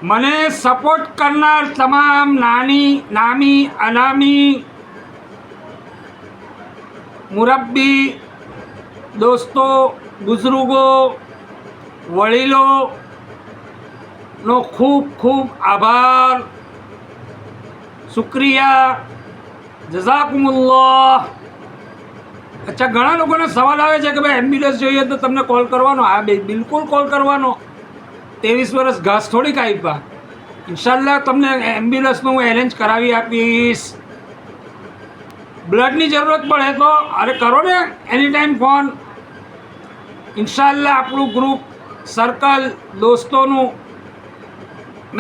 મને સપોર્ટ કરનાર તમામ નામી અનામી મુરબ્બી દોસ્તો, બુઝુર્ગો, વડીલોનો ખૂબ ખૂબ આભાર, શુક્રિયા, જઝાકુમુલ્લાહ. અચ્છા, ઘણા લોકોને સવાલ આવે છે કે ભાઈ એમ્બ્યુલન્સ જોઈએ તો તમને કોલ કરવાનો. હા બે બિલકુલ કોલ કરવાનો. 23 વર્ષ ઘાસ થોડીક આપ્યા. ઇન્શાલ્લાહ તમને એમ્બ્યુલન્સનું હું એરેન્જ કરાવી આપીશ. બ્લડની જરૂરત પડે તો અરે કરો ને એની ટાઈમ ફોન. ઇન્શાલ્લાહ આપણું ગ્રુપ સર્કલ દોસ્તોનું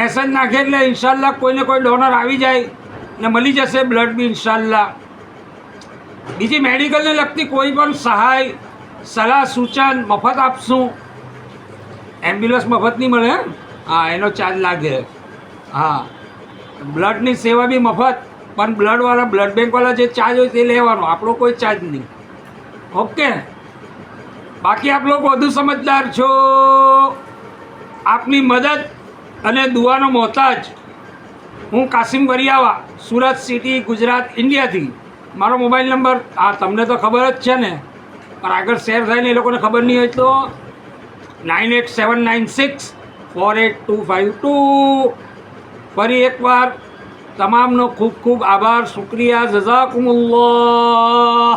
મેસેજ નાખે એટલે ઇન્શાલ્લાહ કોઈને કોઈ ડોનર આવી જાય ને મળી જશે બ્લડ બી ઇન્શાલ્લાહ. બીજી મેડિકલને લગતી કોઈ પણ સહાય, સલાહ, સૂચન મફત આપશું. એમ્બ્યુલન્સ મફત નહીં મળે. હા, એનો ચાર્જ લાગે. હા, બ્લડની સેવા બી મફત, પણ બ્લડવાળા બ્લડ બેંકવાળા જે ચાર્જ હોય તે લેવાનો, આપણો કોઈ ચાર્જ નહીં. ઓકે. બાકી આપ લોકો વધુ સમજદાર છો. આપની મદદ અને દુઆનો મોહતાજ હું કાસિમ વરિયાવા, સુરત સિટી, ગુજરાત, ઇન્ડિયાથી. મારો મોબાઈલ નંબર હા તમને તો ખબર જ છે ને, પણ આગળ શેર થાય ને એ લોકોને ખબર નહીં હોય તો 9879648252. ફરી એકવાર તમામનો ખૂબ ખૂબ આભાર, શુક્રિયા, જઝાકુમુલ્લાહ.